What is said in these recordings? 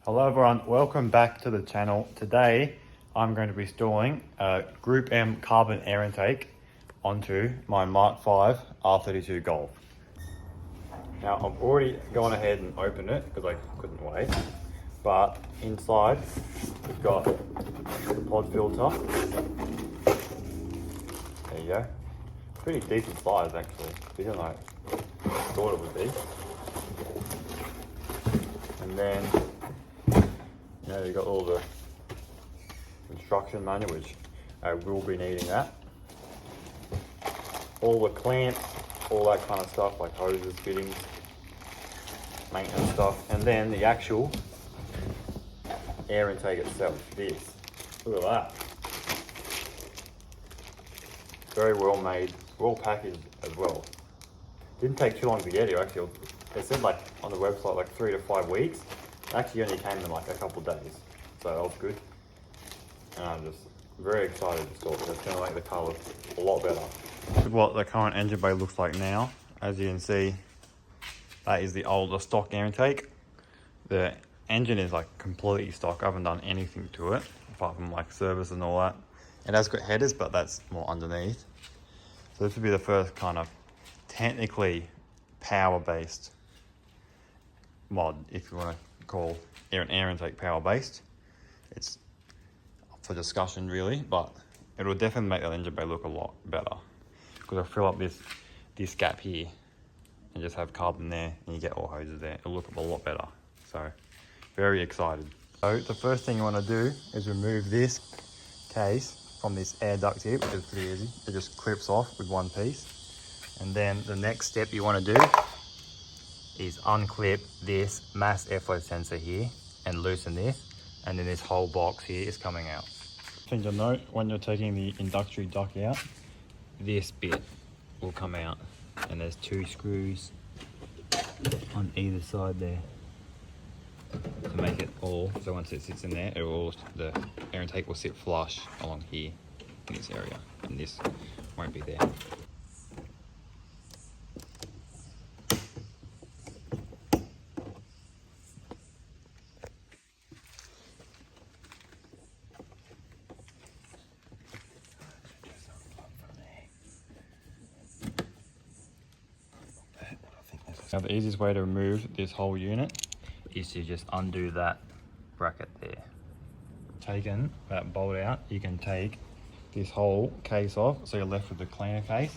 Hello everyone, welcome back to the channel. Today I'm going to be installing a GruppeM carbon air intake onto my MK5 R32 Golf. Now I've already gone ahead and opened it because I couldn't wait, but inside we've got the pod filter. There you go. Pretty decent size actually, bigger than I thought it would be. And then you've got all the instruction manual, which I will be needing that. All the clamps, all that kind of stuff, like hoses, fittings, maintenance stuff. And then the actual air intake itself, this. Look at that. Very well made, well packaged as well. Didn't take too long to get here actually. It said like on the website like 3 to 5 weeks. It actually only came in like a couple of days. So that was good. And I'm just very excited to install it. It's going to make the colour a lot better. This is what the current engine bay looks like now. As you can see, that is the older stock air intake. The engine is like completely stock. I haven't done anything to it apart from like service and all that. It has got headers, but that's more underneath. So this would be the first kind of technically power-based mod, if you want to call an air intake power-based. It's up for discussion really, but it will definitely make that engine bay look a lot better. Because I'll fill up this gap here and just have carbon there, and you get all hoses there. It'll look a lot better. So, very excited. So the first thing you want to do is remove this case from this air duct here, which is pretty easy. It just clips off with one piece. And then the next step you want to do is unclip this mass airflow sensor here and loosen this, and then this whole box here is coming out. Thing to note, when you're taking the inductory duct out, this bit will come out, and there's 2 screws on either side there to make it all, so once it sits in there, the air intake will sit flush along here in this area, and this won't be there. Now the easiest way to remove this whole unit is to just undo that bracket there. Taking that bolt out, you can take this whole case off, so you're left with the cleaner case.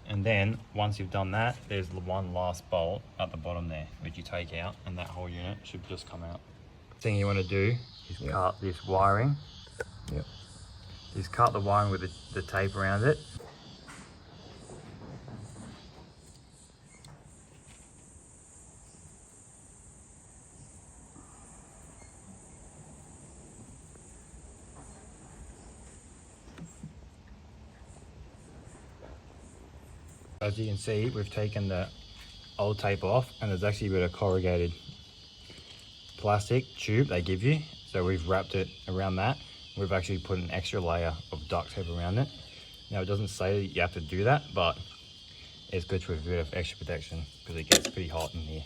And then once you've done that, there's the one last bolt at the bottom there, which you take out, and that whole unit should just come out. The thing you want to do is cut this wiring. Just cut the wiring with the tape around it. As you can see, we've taken the old tape off, and there's actually a bit of corrugated plastic tube they give you. So we've wrapped it around that. We've actually put an extra layer of duct tape around it. Now it doesn't say that you have to do that, but it's good for a bit of extra protection because it gets pretty hot in here.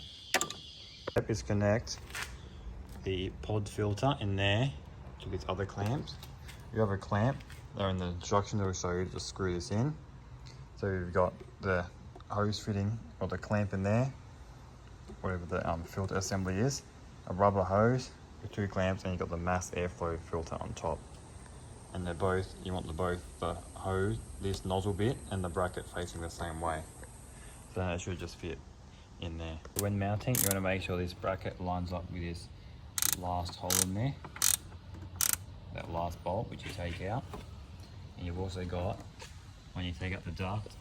Step is connect the pod filter in there to these other clamps. You have a clamp, they're in the instructions, will show you to just screw this in. So you've got the hose fitting or the clamp in there, whatever the filter assembly is, a rubber hose with 2 clamps, and you've got the mass airflow filter on top. And they're both, you want the hose, this nozzle bit, and the bracket facing the same way. So then it should just fit in there. When mounting, you want to make sure this bracket lines up with this last hole in there, that last bolt which you take out. And you've also got, when you take out the duct,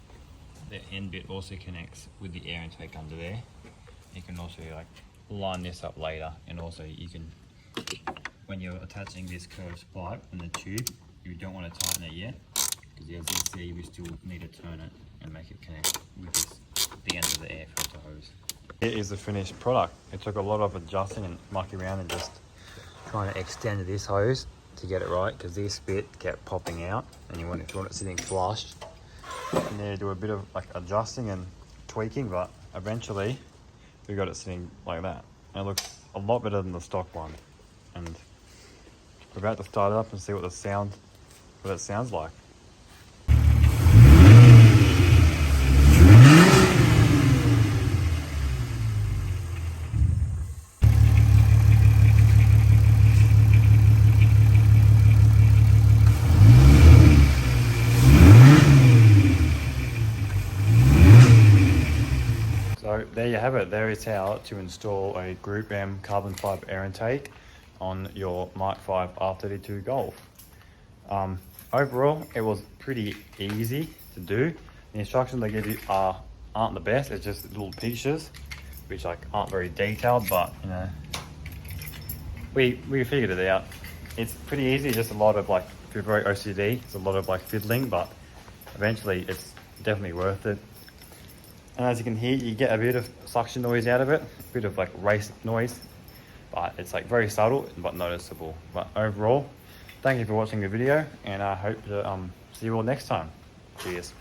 the end bit also connects with the air intake under there. You can also like line this up later, and also you can, when you're attaching this curved pipe and the tube, you don't want to tighten it yet, because as you can see, we still need to turn it and make it connect with the end of the air filter hose. Here is the finished product. It took a lot of adjusting and mucking around and just trying to extend this hose to get it right, because this bit kept popping out, and you want it sitting flush. And then do a bit of like adjusting and tweaking, but eventually we got it sitting like that. And it looks a lot better than the stock one. And we're about to start it up and see what it sounds like. So there you have it. There is how to install a GruppeM carbon fiber air intake on your MK5 R32 Golf. Overall, it was pretty easy to do. The instructions they give you aren't the best. It's just little pictures, which aren't very detailed, but you know, we figured it out. It's pretty easy. Just a lot of if you're very OCD, it's a lot of fiddling, but eventually it's definitely worth it. And as you can hear, you get a bit of suction noise out of it, a bit of race noise, but it's very subtle but noticeable. But overall, thank you for watching the video, and I hope to see you all next time. Cheers.